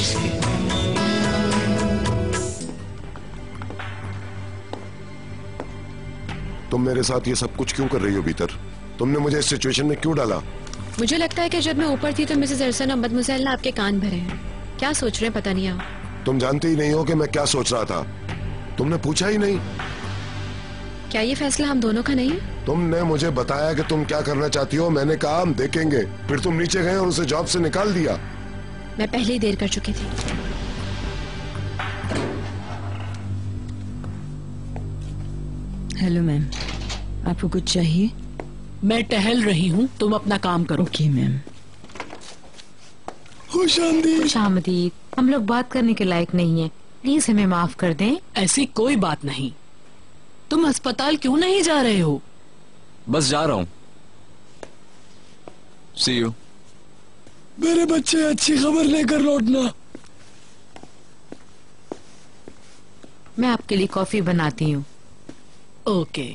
इसकी। तुम मेरे साथ ये सब कुछ क्यों कर रही हो भीतर? तुमने मुझे इस सिचुएशन में क्यों डाला? मुझे लगता है कि जब मैं ऊपर थी तो मिसेस अरसन और मदमुज़ैल ने आपके कान भरे हैं। क्या सोच रहे हैं पता नहीं आप। तुम जानते ही नहीं हो कि मैं क्या सोच रहा था। तुमने पूछा ही नहीं। क्या ये फैसला हम दोनों का नहीं है? तुमने मुझे बताया कि तुम क्या करना चाहती हो, मैंने कहा हम देखेंगे, फिर तुम नीचे गए और उसे जॉब से निकाल दिया। मैं पहले ही देर कर चुकी थी। हेलो मैम, आपको कुछ चाहिए? मैं टहल रही हूँ, तुम अपना काम करो। Okay ma'am. खुशामदीद। हम लोग बात करने के लायक नहीं है, प्लीज हमें माफ कर दें। ऐसी कोई बात नहीं। तुम अस्पताल क्यों नहीं जा रहे हो? बस जा रहा हूँ। सी यू। मेरे बच्चे अच्छी खबर लेकर लौटना। मैं आपके लिए कॉफी बनाती हूँ। ओके।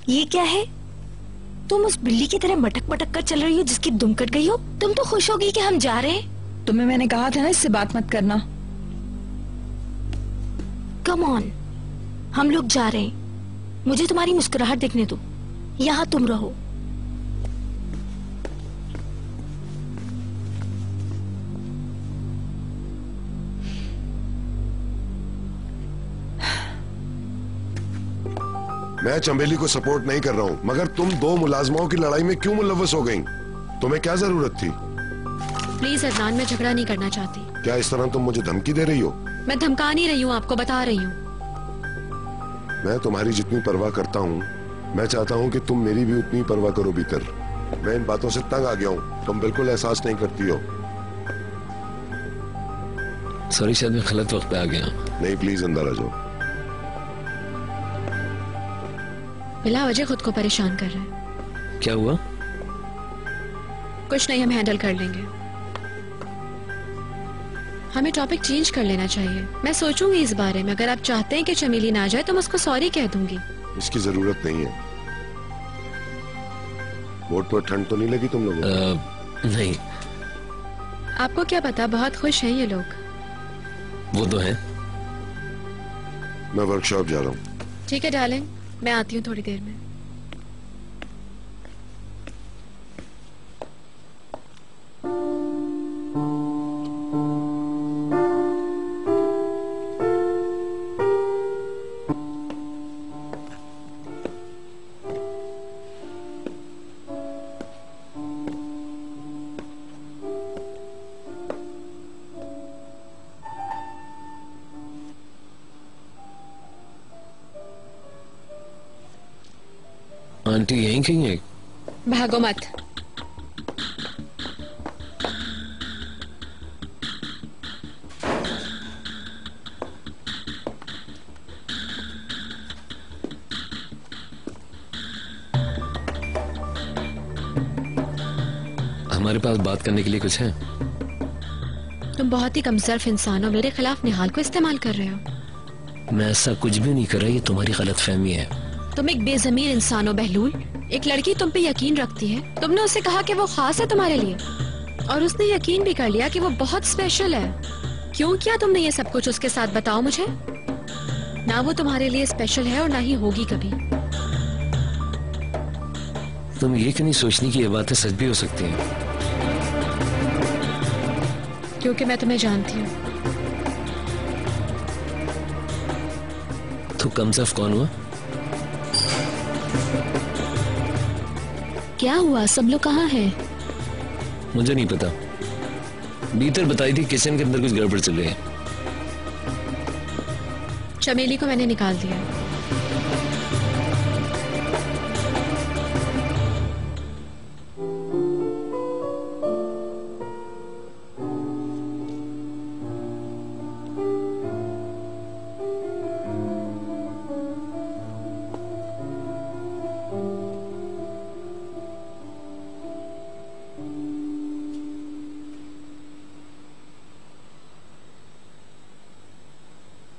ये क्या है? तुम उस बिल्ली की तरह मटक मटक कर चल रही हो जिसकी दुम कट गई हो। तुम तो खुश होगी कि हम जा रहे हैं। तुम्हें मैंने कहा था ना इससे बात मत करना। कम ऑन, हम लोग जा रहे हैं। मुझे तुम्हारी मुस्कुराहट देखने दो। यहाँ तुम रहो। मैं चमेली को सपोर्ट नहीं कर रहा हूँ, मगर तुम दो मुलाजमाओं की लड़ाई में क्यों मुलव्वस हो गईं? तुम्हें क्या जरूरत थी? प्लीज अदनान, मैं झगड़ा नहीं करना चाहती। क्या इस तरह तुम मुझे धमकी दे रही हो? मैं धमका नहीं रही हूँ, आपको बता रही हूँ। मैं तुम्हारी जितनी परवाह करता हूँ, मैं चाहता हूँ कि तुम मेरी भी उतनी परवाह करो भीतर। मैं इन बातों से तंग आ गया हूँ, तुम बिल्कुल एहसास नहीं करती हो। सॉरी, शायद मैं गलत वक्त पे आ गया। नहीं, प्लीज अंदर आ जाओ। बिला वजह खुद को परेशान कर रहे हैं। क्या हुआ? कुछ नहीं, हम हैंडल कर लेंगे। हमें टॉपिक चेंज कर लेना चाहिए। मैं सोचूंगी इस बारे में। अगर आप चाहते हैं कि चमेली ना जाए तो मैं उसको सॉरी कह दूंगी। इसकी जरूरत नहीं है। बोट पर ठंड तो नहीं लगी तुम लोगों को? नहीं। आपको क्या पता, बहुत खुश हैं ये लोग। वो तो है। मैं वर्कशॉप जा रहा हूँ। ठीक है डार्लिंग, मैं आती हूँ थोड़ी देर में। आंटी यहीं कहीं है? भागो मत। हमारे पास बात करने के लिए कुछ है? तुम बहुत ही कमजोर इंसान हो, मेरे खिलाफ निहाल को इस्तेमाल कर रहे हो। मैं ऐसा कुछ भी नहीं कर रहा, ये तुम्हारी गलतफहमी है। तुम एक बेजमीर इंसान हो बहलूल। एक लड़की तुम पे यकीन रखती है, तुमने उसे कहा कि वो खास है तुम्हारे लिए, और उसने यकीन भी कर लिया कि वो बहुत स्पेशल है। क्यों किया तुमने ये सब कुछ उसके साथ, बताओ मुझे। ना वो तुम्हारे लिए स्पेशल है और ना ही होगी कभी। तुम ये क्यों नहीं सोचनी कि ये बातें सच भी हो सकती हैं? क्योंकि मैं तुम्हें जानती हूँ। तो कमसफ कौन हुआ? क्या हुआ? सब लोग कहाँ हैं? मुझे नहीं पता। भीतर बताई थी किचन के अंदर कुछ गड़बड़ चल रही है। चमेली को मैंने निकाल दिया।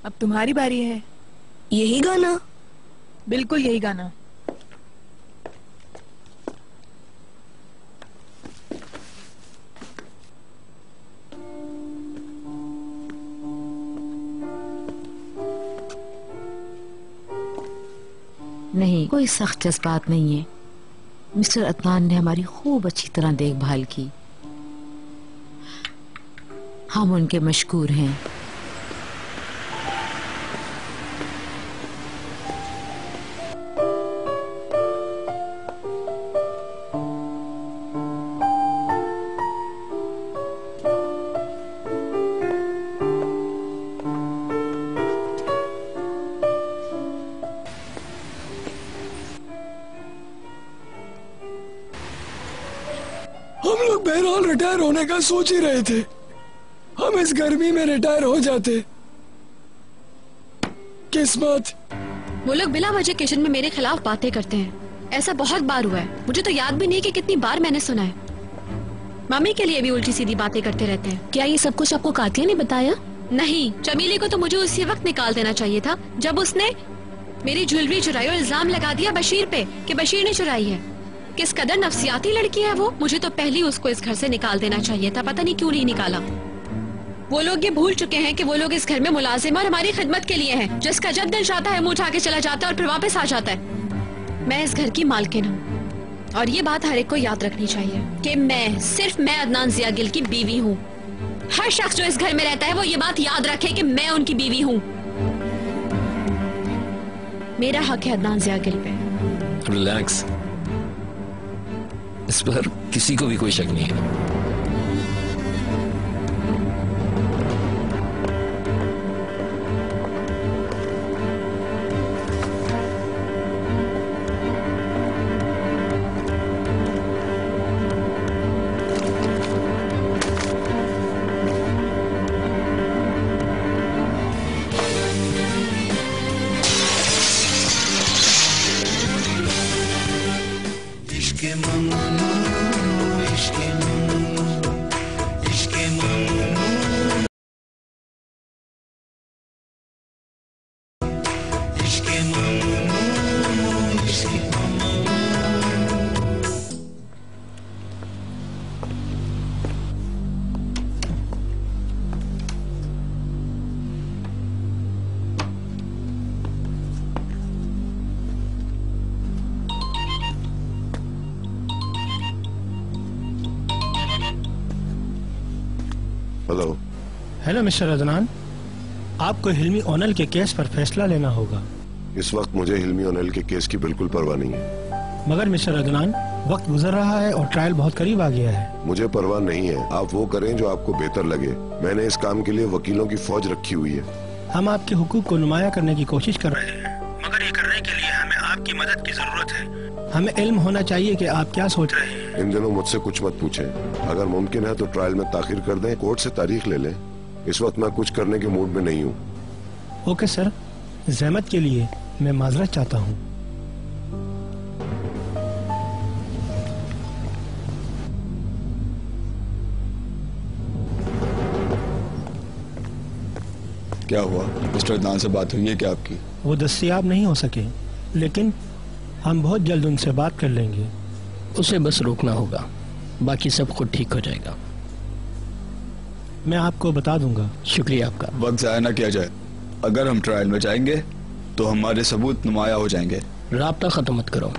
अब तुम्हारी बारी है। यही गाना? बिल्कुल यही गाना। नहीं, कोई सख्त जज्बात नहीं है। मिस्टर अदनान ने हमारी खूब अच्छी तरह देखभाल की। हम उनके मशकूर हैं। हम लोग बहरहाल रिटायर होने का सोच ही रहे थे। हम इस गर्मी में रिटायर हो जाते। किस्मत। वो लोग बिला वजह किचन में मेरे खिलाफ बातें करते हैं। ऐसा बहुत बार हुआ है, मुझे तो याद भी नहीं कि कितनी बार मैंने सुना है। मम्मी के लिए भी उल्टी सीधी बातें करते रहते हैं। क्या ये सब कुछ आपको कातिया ने बताया? नहीं, चमेली को तो मुझे उसी वक्त निकाल देना चाहिए था जब उसने मेरी ज्वेलरी चुराई और इल्जाम लगा दिया बशीर पे कि बशीर ने चुराई है। किस कदर नफसियाती लड़की है वो। मुझे तो पहले ही उसको इस घर से निकाल देना चाहिए था, पता नहीं क्यों नहीं निकाला। वो लोग ये भूल चुके हैं कि वो लोग इस घर में मुलाजिम और हमारी खिदमत के लिए हैं। जिसका जब दिल चाहता है मुंह उठा के चला जाता है और फिर वापस आ जाता है। मैं इस घर की मालकिन हूँ और ये बात हर एक को याद रखनी चाहिए कि सिर्फ मैं अदनान जिया गिल की बीवी हूँ। हर शख्स जो इस घर में रहता है वो ये बात याद रखे कि मैं उनकी बीवी हूँ। मेरा हक है अदनान जिया गिल पे। रिलैक्स, इस पर किसी को भी कोई शक नहीं है। हेलो। हेलो मिस्टर अदनान, आपको हिल्मी ओनल के केस पर फैसला लेना होगा। इस वक्त मुझे हिल्मी ओनल के केस की बिल्कुल परवाह नहीं है। मगर मिस्टर अदनान, वक्त गुजर रहा है और ट्रायल बहुत करीब आ गया है। मुझे परवाह नहीं है, आप वो करें जो आपको बेहतर लगे। मैंने इस काम के लिए वकीलों की फौज रखी हुई है। हम आपके हुकूक को नुमाया करने की कोशिश कर रहे हैं, मगर ये करने के लिए हमें आपकी मदद की जरूरत है। हमें इल्म होना चाहिए कि आप क्या सोच रहे हैं। इन दिनों मुझसे कुछ मत पूछें। अगर मुमकिन है तो ट्रायल में ताखिर कर दें, कोर्ट से तारीख ले लें। इस वक्त मैं कुछ करने के मूड में नहीं हूँ। ओके सर, जहमत के लिए मैं माजरत चाहता हूँ। क्या हुआ? मिस्टर अदनान से बात हुई है क्या आपकी? वो दस्तयाब नहीं हो सके, लेकिन हम बहुत जल्द उनसे बात कर लेंगे। उसे बस रोकना होगा, बाकी सब खुद ठीक हो जाएगा। मैं आपको बता दूंगा। शुक्रिया आपका। वक्त जाया ना किया जाए। अगर हम ट्रायल में जाएंगे तो हमारे सबूत नुमाया हो जाएंगे। राब्ता खत्म मत करो,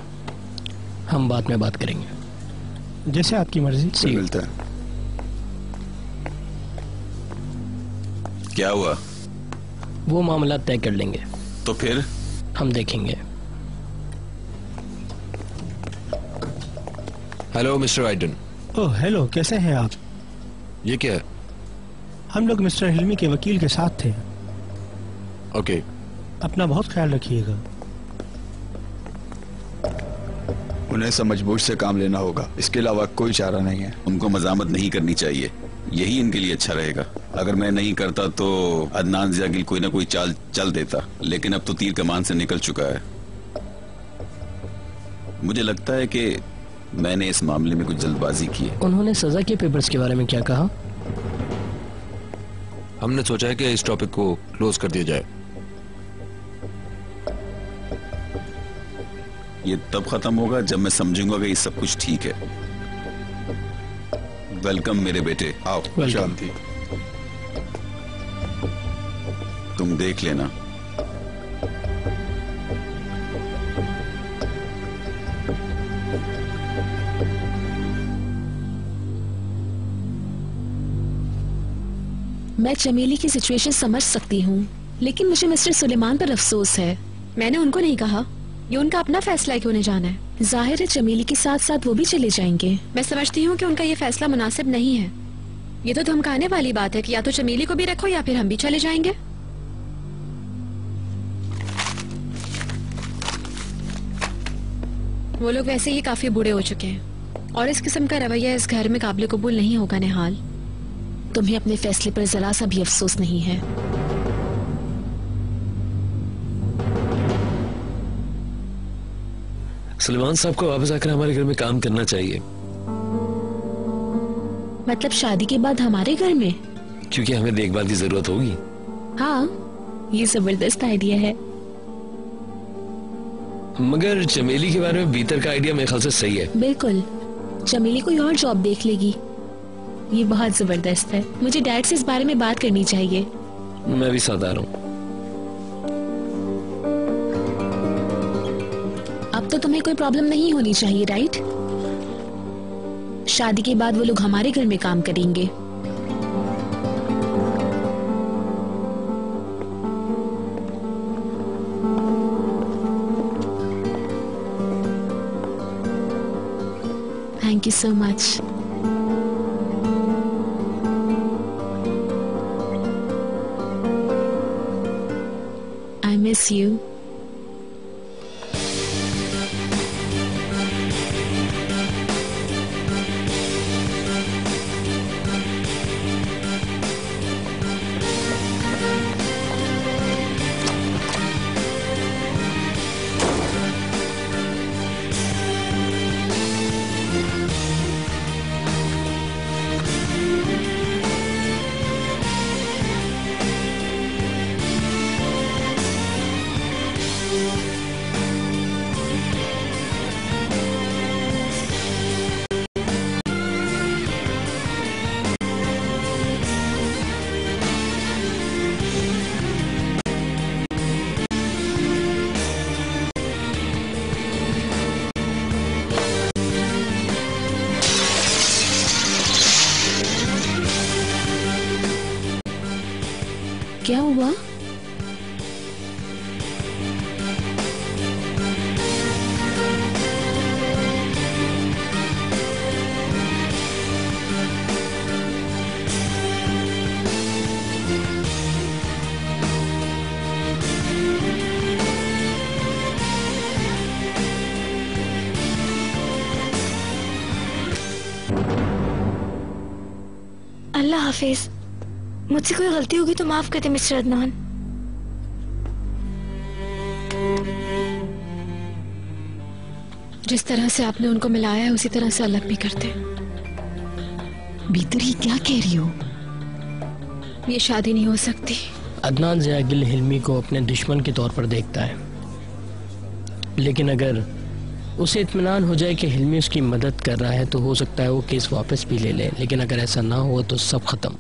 हम बाद में बात करेंगे। जैसे आपकी मर्जी। फिर मिलते हैं। क्या हुआ? वो मामला तय कर लेंगे। तो फिर हम देखेंगे। Hello mister आइडन। ओह हेलो, कैसे हैं आप? ये क्या है? हम लोग मिस्टर हिल्मी के वकील के साथ थे। ओके। अपना बहुत ख्याल रखिएगा। उन्हें समझबूझ से काम लेना होगा, इसके अलावा कोई चारा नहीं है। उनको मजामत नहीं करनी चाहिए, यही इनके लिए अच्छा रहेगा। अगर मैं नहीं करता तो अदनान जिया गिल कोई ना कोई चाल चल देता, लेकिन अब तो तीर कमान से निकल चुका है। मुझे लगता है कि मैंने इस मामले में कुछ जल्दबाजी की है। उन्होंने सजा के पेपर्स के बारे में क्या कहा? हमने सोचा है कि इस टॉपिक को क्लोज कर दिया जाए। ये तब खत्म होगा जब मैं समझूंगा कि ये सब कुछ ठीक है। वेलकम मेरे बेटे, आओ। शांति। तुम देख लेना। मैं चमेली की सिचुएशन समझ सकती हूँ, लेकिन मुझे मिस्टर सुलेमान पर अफसोस है। मैंने उनको नहीं कहा, ये उनका अपना फैसला है कि उन्हें जाना है। जाहिर है चमेली के साथ साथ वो भी चले जाएंगे। मैं समझती हूँ कि उनका ये फैसला मुनासिब नहीं है। ये तो धमकाने वाली बात है कि या तो चमेली को भी रखो या फिर हम भी चले जाएंगे। वो लोग वैसे ही काफी बूढ़े हो चुके हैं और इस किस्म का रवैया इस घर में काबिल कबूल नहीं होगा। निहाल, तुम्हें अपने फैसले पर जरा सा भी अफसोस नहीं है? सुलेमान साहब को वापस आकर हमारे घर में काम करना चाहिए। मतलब शादी के बाद हमारे घर में? क्योंकि हमें देखभाल की जरूरत होगी। हाँ, ये जबरदस्त आइडिया है। मगर चमेली के बारे में भीतर का आइडिया मेरे ख्याल से सही है। बिल्कुल, चमेली कोई और जॉब देख लेगी। ये बहुत जबरदस्त है। मुझे डैड से इस बारे में बात करनी चाहिए। मैं भी साथ आ रहा हूँ। अब तो तुम्हें कोई प्रॉब्लम नहीं होनी चाहिए, राइट? शादी के बाद वो लोग हमारे घर में काम करेंगे। Thank you so much. I miss you. क्या हुआ? अल्लाह हाफिज। मुझसे कोई गलती होगी तो माफ कर दे मिस्टर अदनान। जिस तरह से आपने उनको मिलाया है उसी तरह से अलग भी करते। भीतर ही क्या कह रही हो? ये शादी नहीं हो सकती। अदनान ज़ियागिल हिल्मी को अपने दुश्मन के तौर पर देखता है, लेकिन अगर उसे इत्मीनान हो जाए कि हिल्मी उसकी मदद कर रहा है तो हो सकता है वो केस वापस भी ले ले, लेकिन अगर ऐसा ना हुआ तो सब खत्म।